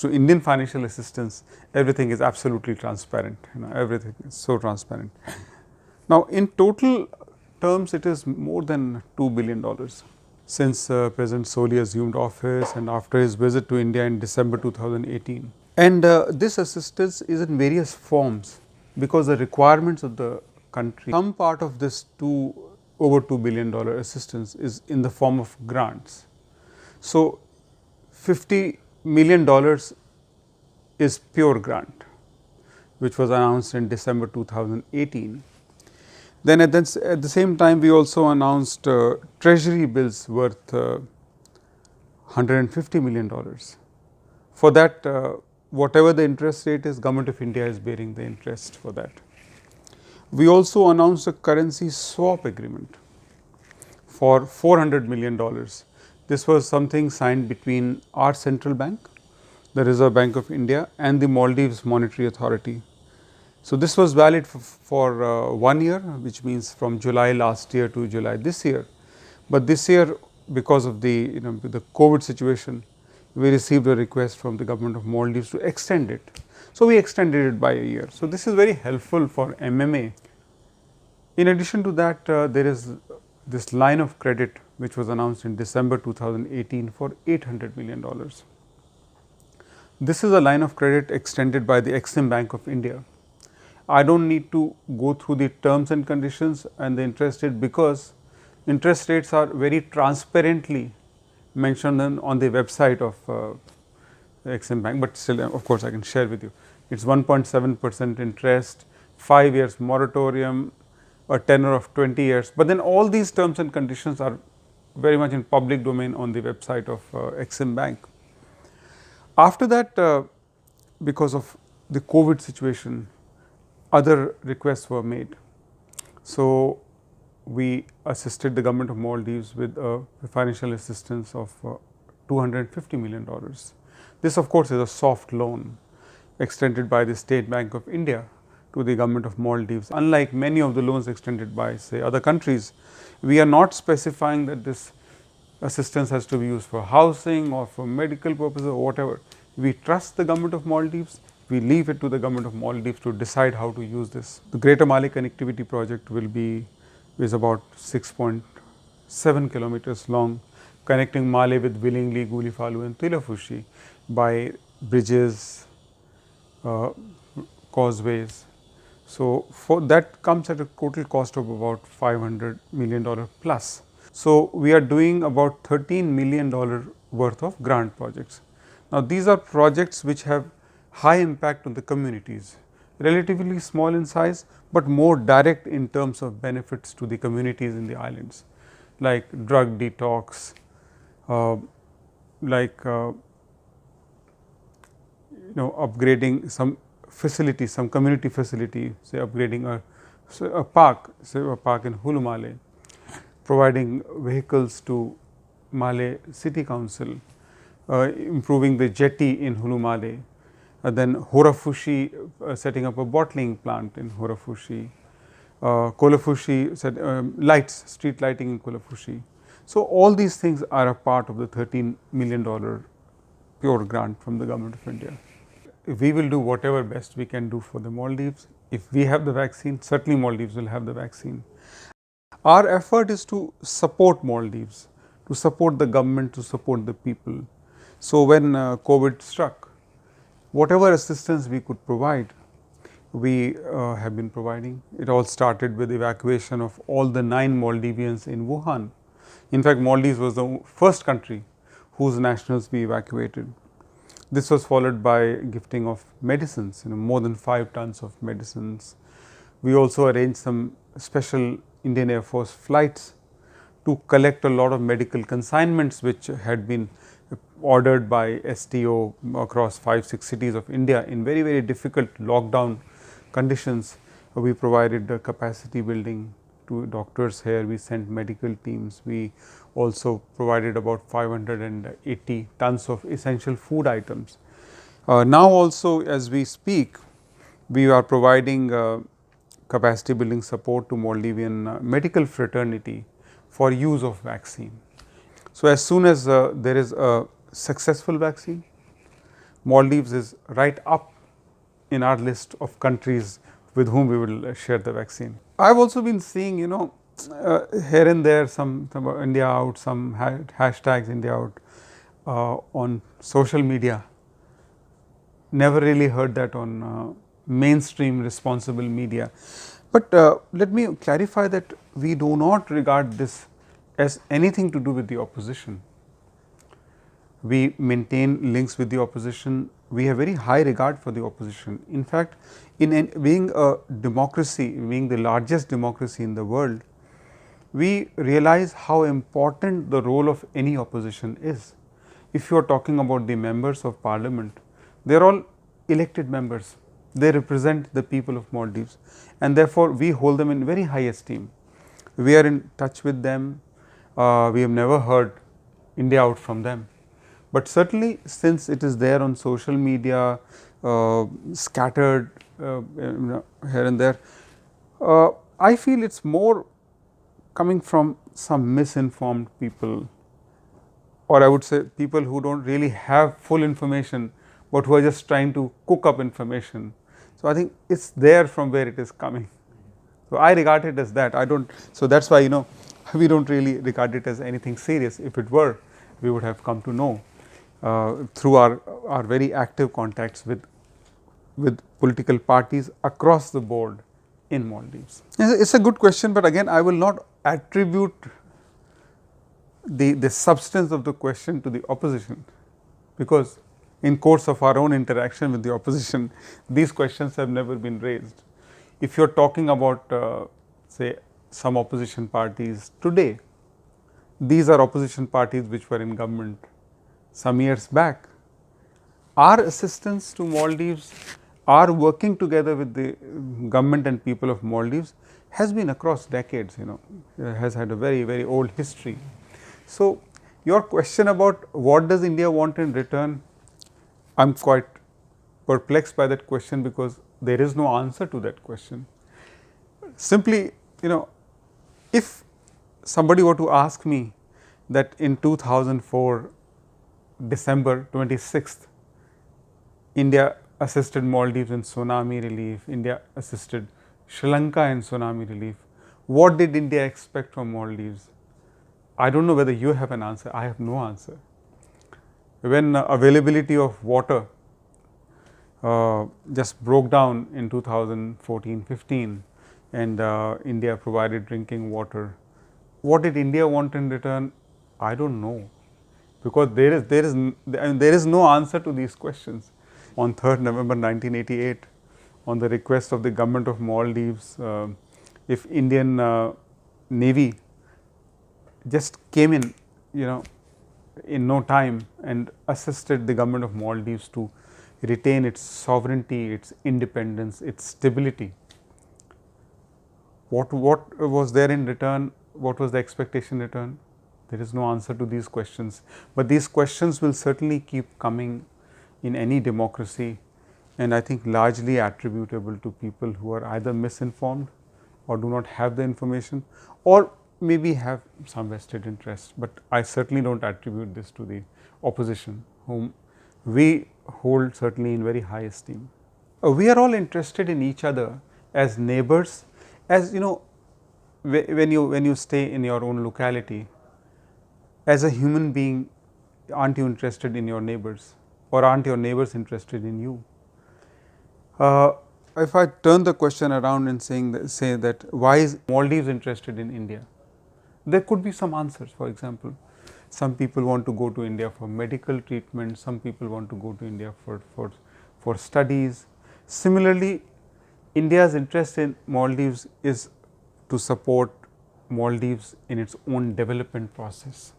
to Indian financial assistance, everything is absolutely transparent, everything is so transparent. Now, in total terms, it is more than $2 billion since President Soli assumed office and after his visit to India in December 2018. And this assistance is in various forms because the requirements of the country, some part of this over $2 billion assistance is in the form of grants. So, $50 million is pure grant, which was announced in December 2018. Then at the same time, we also announced treasury bills worth $150 million. For that, whatever the interest rate is, Government of India is bearing the interest for that. We also announced a currency swap agreement for $400 million. This was something signed between our central bank, the Reserve Bank of India, and the Maldives Monetary Authority. So, this was valid for 1 year, which means from July last year to July this year. But this year, because of the the COVID situation, we received a request from the government of Maldives to extend it. So, we extended it by a year. So, this is very helpful for MMA. In addition to that, there is this line of credit which was announced in December 2018 for $800 million. This is a line of credit extended by the Exim Bank of India. I do not need to go through the terms and conditions and the interest rate, because interest rates are very transparently mentioned on the website of the Exim Bank, but still of course, I can share with you. It is 1.7% interest, 5 years moratorium, a tenure of 20 years, but then all these terms and conditions are very much in public domain on the website of Exim Bank. After that, because of the COVID situation, other requests were made. So, we assisted the government of Maldives with financial assistance of $250 million. This of course is a soft loan extended by the State Bank of India to the government of Maldives. Unlike many of the loans extended by say other countries, we are not specifying that this assistance has to be used for housing or for medical purposes or whatever. We trust the government of Maldives. We leave it to the government of Maldives to decide how to use this. The Greater Mali Connectivity Project is about 6.7 kilometers long, connecting Mali with Willingli, Gulifalu and Tilafushi by bridges, causeways. So, for that comes at a total cost of about $500 million plus. So, we are doing about $13 million worth of grant projects. Now, these are projects which have high impact on the communities, relatively small in size, but more direct in terms of benefits to the communities in the islands, like drug detox, upgrading some facility, some community facility, say upgrading a park, say a park in Hulumale, providing vehicles to Male City Council, improving the jetty in Hulumale, then Horafushi, setting up a bottling plant in Horafushi, Kolafushi, lights, street lighting in Kolafushi. So, all these things are a part of the $13 million pure grant from the government of India. We will do whatever best we can do for the Maldives. If we have the vaccine, certainly Maldives will have the vaccine. Our effort is to support Maldives, to support the government, to support the people. So, when COVID struck, whatever assistance we could provide, we have been providing. It all started with evacuation of all the 9 Maldivians in Wuhan. In fact, Maldives was the first country whose nationals we evacuated. This was followed by gifting of medicines, more than 5 tons of medicines. We also arranged some special Indian Air Force flights to collect a lot of medical consignments which had been ordered by STO across 5-6 cities of India in very, very difficult lockdown conditions. We provided capacity building to doctors here, we sent medical teams, we also provided about 580 tons of essential food items. Now also as we speak, we are providing capacity building support to Maldivian medical fraternity for use of vaccine. So, as soon as there is a successful vaccine, Maldives is right up in our list of countries with whom we will share the vaccine. I have also been seeing, here and there some India out, some hashtags India out on social media. Never really heard that on mainstream responsible media. But let me clarify that we do not regard this as anything to do with the opposition. We maintain links with the opposition. We have very high regard for the opposition. In fact, being a democracy, being the largest democracy in the world, we realize how important the role of any opposition is. If you are talking about the members of parliament, they are all elected members. They represent the people of Maldives, and therefore, we hold them in very high esteem. We are in touch with them. We have never heard India out from them. But certainly, since it is there on social media, scattered here and there, I feel it is more coming from some misinformed people, or I would say people who do not really have full information, but who are just trying to cook up information. So, I think it is there from where it is coming. So, I regard it as that. I do not. So, that is why we do not really regard it as anything serious. If it were, we would have come to know through our very active contacts with political parties across the board in Maldives. It is a good question, but again I will not attribute the substance of the question to the opposition, because in course of our own interaction with the opposition, these questions have never been raised. If you are talking about say some opposition parties today, these are opposition parties which were in government some years back. Our assistance to Maldives, our working together with the government and people of Maldives has been across decades, has had a very, very old history. So, your question about what does India want in return, I am quite perplexed by that question, because there is no answer to that question. Simply, if somebody were to ask me that in 2004, December 26th, India assisted Maldives in tsunami relief, India assisted Sri Lanka in tsunami relief, what did India expect from Maldives? I do not know whether you have an answer, I have no answer. When availability of water just broke down in 2014-15 and India provided drinking water, what did India want in return? I do not know, because there is no answer to these questions. On 3rd November 1988, on the request of the government of Maldives, if Indian Navy just came in no time and assisted the government of Maldives to retain its sovereignty, its independence, its stability, what was there in return? What was the expectation in return? There is no answer to these questions, but these questions will certainly keep coming in any democracy, and I think largely attributable to people who are either misinformed or do not have the information, or maybe have some vested interest, but I certainly do not attribute this to the opposition, whom we hold certainly in very high esteem. We are all interested in each other as neighbors, as when you stay in your own locality, as a human being, aren't you interested in your neighbors, or aren't your neighbors interested in you? If I turn the question around and say that why is Maldives interested in India? There could be some answers. For example, some people want to go to India for medical treatment, some people want to go to India for studies. Similarly, India's interest in Maldives is to support Maldives in its own development process.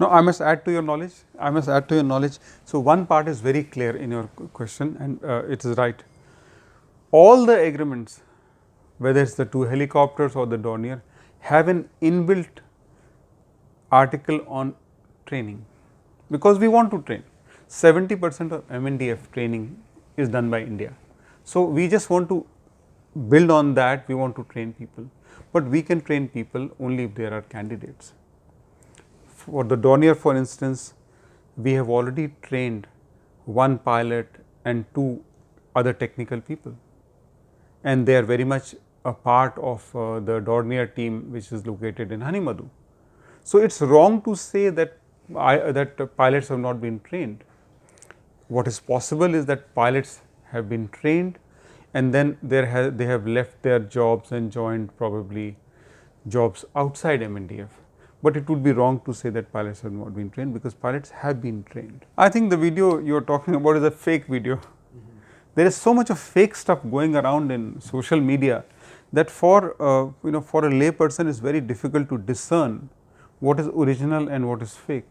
Now, I must add to your knowledge. So, one part is very clear in your question, and it is right. All the agreements, whether it is the 2 helicopters or the dornier, have an inbuilt article on training, because we want to train. 70% of MNDF training is done by India. So, we just want to build on that, we want to train people, but we can train people only if there are candidates. For the dornier, for instance, we have already trained one pilot and 2 other technical people, and they are very much a part of the Dornier team, which is located in Honeymeadow. So, it is wrong to say that pilots have not been trained. What is possible is that pilots have been trained, and then they have left their jobs and joined probably jobs outside MNDF. But it would be wrong to say that pilots have not been trained, because pilots have been trained. I think the video you are talking about is a fake video. There is so much of fake stuff going around in social media that for for a lay person it's very difficult to discern what is original and what is fake.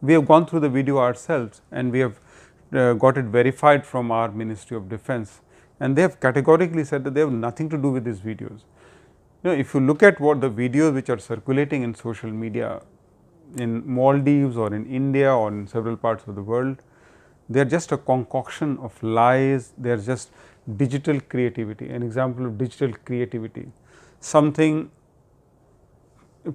We have gone through the video ourselves, and we have got it verified from our Ministry of Defence, and they have categorically said that they have nothing to do with these videos. If you look at what the videos which are circulating in social media in Maldives or in India or in several parts of the world, they are just a concoction of lies, they are just digital creativity, an example of digital creativity, something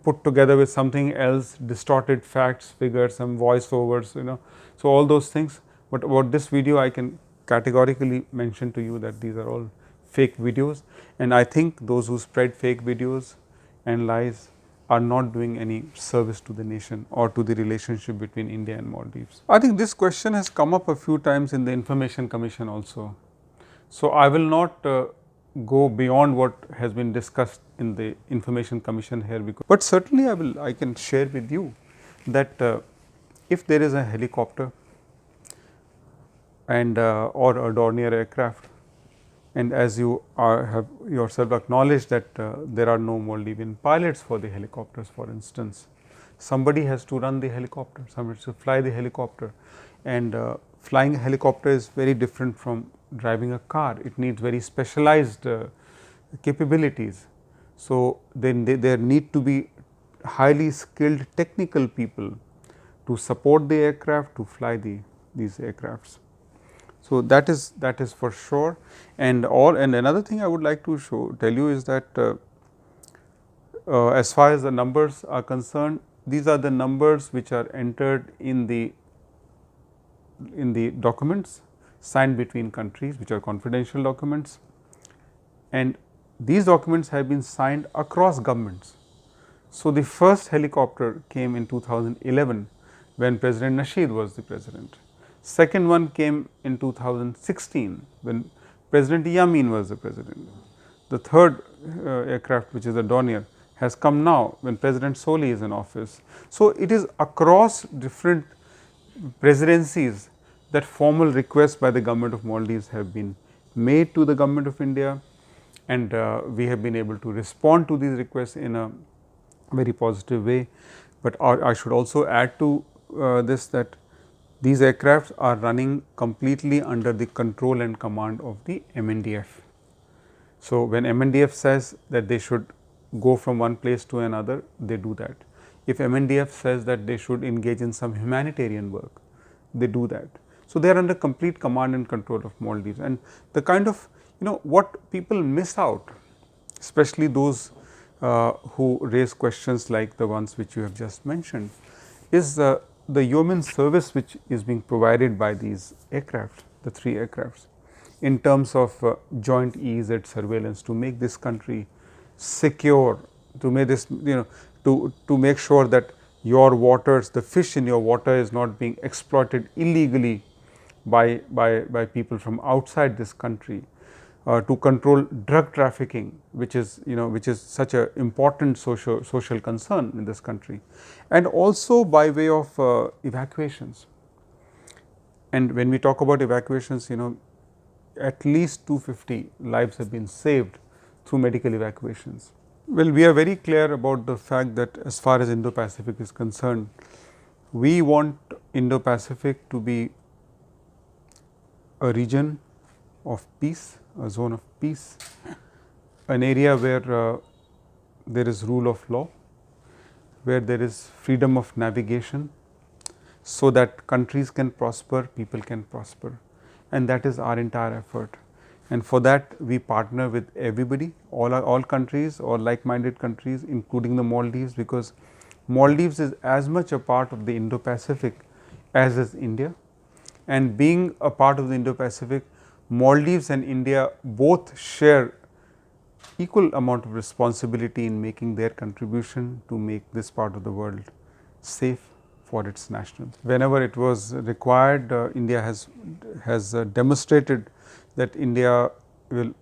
put together with something else, distorted facts, figures, some voiceovers, so all those things. But about this video, I can categorically mention to you that these are all fake videos, and I think those who spread fake videos and lies are not doing any service to the nation or to the relationship between India and Maldives. I think this question has come up a few times in the Information Commission also. So, I will not go beyond what has been discussed in the Information Commission here, but certainly I can share with you that if there is a helicopter and or a Dornier aircraft, and as you have yourself acknowledged that there are no Maldivian pilots for the helicopters, for instance, somebody has to run the helicopter, somebody has to fly the helicopter, and flying a helicopter is very different from driving a car. It needs very specialized capabilities. So, then there need to be highly skilled technical people to support the aircraft, to fly these aircrafts. So, that is for sure. And another thing I would like to tell you is that as far as the numbers are concerned, these are the numbers which are entered in the documents signed between countries, which are confidential documents, and these documents have been signed across governments. So, the first helicopter came in 2011 when President Nasheed was the president. Second one came in 2016 when President Yamin was the president. The third aircraft, which is a Dornier, has come now when President Soli is in office. So, it is across different presidencies that formal requests by the government of Maldives have been made to the government of India, and we have been able to respond to these requests in a very positive way. But I should also add to this that these aircrafts are running completely under the control and command of the MNDF. So, when MNDF says that they should go from one place to another, they do that. If MNDF says that they should engage in some humanitarian work, they do that. So, they are under complete command and control of Maldives, and the kind of what people miss out, especially those who raise questions like the ones which you have just mentioned, is the yeoman service which is being provided by these aircraft, the 3 aircrafts, in terms of joint EEZ surveillance to make this country secure, to make this to make sure that your waters, the fish in your water is not being exploited illegally by people from outside this country, to control drug trafficking, which is such a important social concern in this country, and also by way of evacuations. And when we talk about evacuations, at least 250 lives have been saved through medical evacuations. Well, we are very clear about the fact that as far as Indo-Pacific is concerned, we want Indo-Pacific to be a region of peace, a zone of peace, an area where there is rule of law, where there is freedom of navigation, so that countries can prosper, people can prosper, and that is our entire effort. And for that we partner with everybody, all countries, all like-minded countries, including the Maldives, because Maldives is as much a part of the Indo-Pacific as is India, and being a part of the Indo-Pacific, Maldives and India both share equal amount of responsibility in making their contribution to make this part of the world safe for its nationals. Whenever it was required, India has demonstrated that India will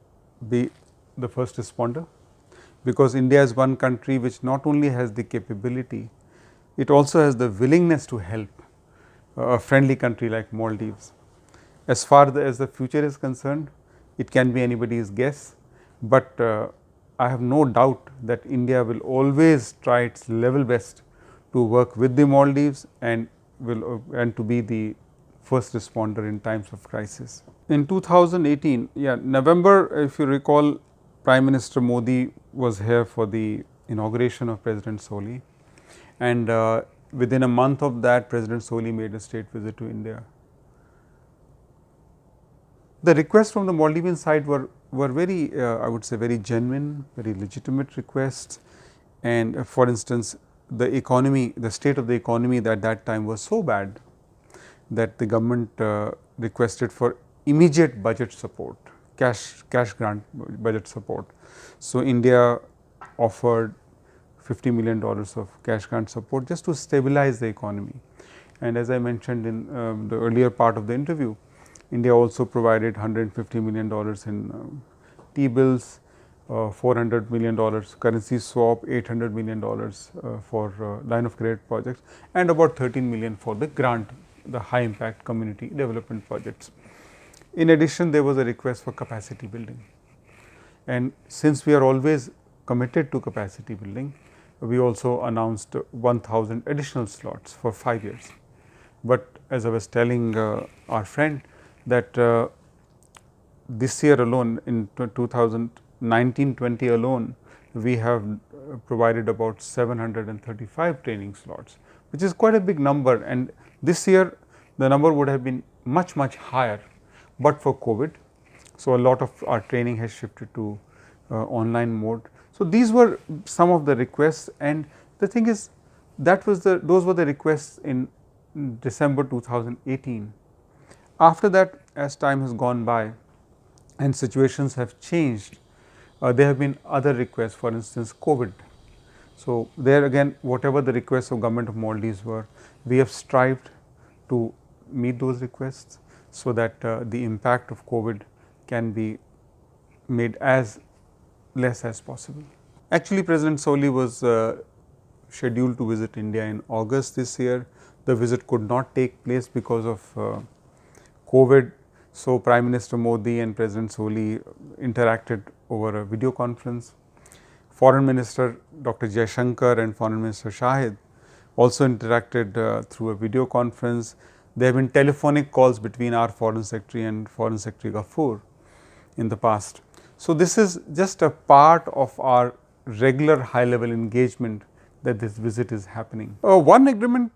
be the first responder, because India is one country which not only has the capability, it also has the willingness to help a friendly country like Maldives. As far as the future is concerned, it can be anybody's guess, but I have no doubt that India will always try its level best to work with the Maldives and to be the first responder in times of crisis. In 2018, November, if you recall, Prime Minister Modi was here for the inauguration of President Soli, and within a month of that, President Soli made a state visit to India. The requests from the Maldivian side were very, I would say, very genuine, very legitimate requests. And for instance, the economy, the state of the economy at that time was so bad that the government requested for immediate budget support, cash grant budget support. So India offered $50 million of cash grant support just to stabilize the economy. And as I mentioned in the earlier part of the interview, India also provided $150 million in T-bills, $400 million currency swap, $800 million for line of credit projects, and about $13 million for the grant, the high impact community development projects. In addition, there was a request for capacity building, and since we are always committed to capacity building, we also announced 1,000 additional slots for 5 years. But as I was telling our friend, that this year alone, in 2019-20 alone, we have provided about 735 training slots, which is quite a big number, and this year the number would have been much higher, but for COVID. So, a lot of our training has shifted to online mode. So, these were some of the requests, and the thing is, those were the requests in December 2018. After that, as time has gone by and situations have changed, there have been other requests, for instance COVID. So, there again, whatever the requests of government of Maldives were, we have strived to meet those requests, so that the impact of COVID can be made as less as possible. Actually, President Soli was scheduled to visit India in August this year. The visit could not take place because of COVID. So, Prime Minister Modi and President Soli interacted over a video conference. Foreign Minister Dr. Jaishankar and Foreign Minister Shahid also interacted through a video conference. There have been telephonic calls between our Foreign Secretary and Foreign Secretary Ghafoor in the past. So, this is just a part of our regular high level engagement that this visit is happening. One agreement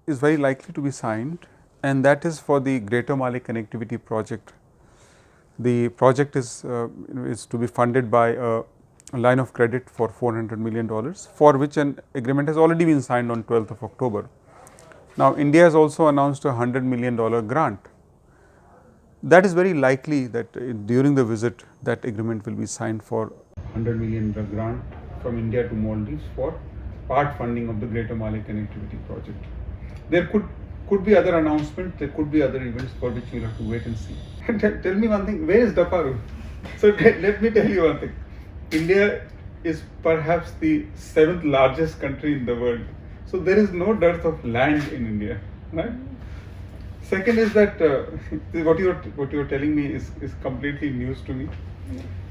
is very likely to be signed, and that is for the Greater Mali Connectivity Project. The project is to be funded by a line of credit for $400 million, for which an agreement has already been signed on 12th of October. Now, India has also announced a $100 million grant. That is very likely that during the visit, that agreement will be signed for $100 million grant from India to Maldives for part funding of the Greater Mali Connectivity Project. There could be other announcements, there could be other events for which we will have to wait and see. Tell me one thing, where is Daparu? So, let me tell you one thing. India is perhaps the 7th largest country in the world. So, there is no dearth of land in India, right? Second is that what you are telling me is completely news to me.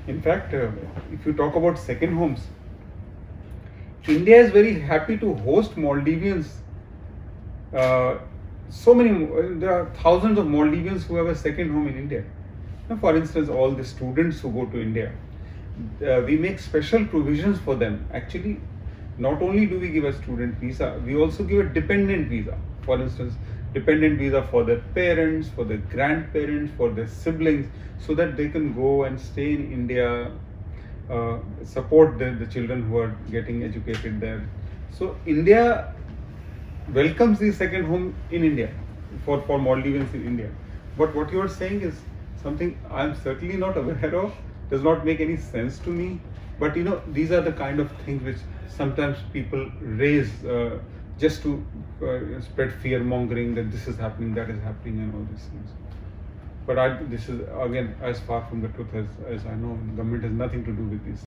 In fact, if you talk about second homes, India is very happy to host Maldivians. There are thousands of Maldivians who have a second home in India. Now, for instance, all the students who go to India, we make special provisions for them. Actually, not only do we give a student visa, we also give a dependent visa. For instance, dependent visa for their parents, for their grandparents, for their siblings, so that they can go and stay in India, support the children who are getting educated there. So, India welcomes the second home in India for Maldivians in India. But what you are saying is something I am certainly not aware of, does not make any sense to me. But you know, these are the kind of things which sometimes people raise just to spread fear mongering that this is happening, that is happening, and all these things. But this is again as far from the truth as I know. The government has nothing to do with these.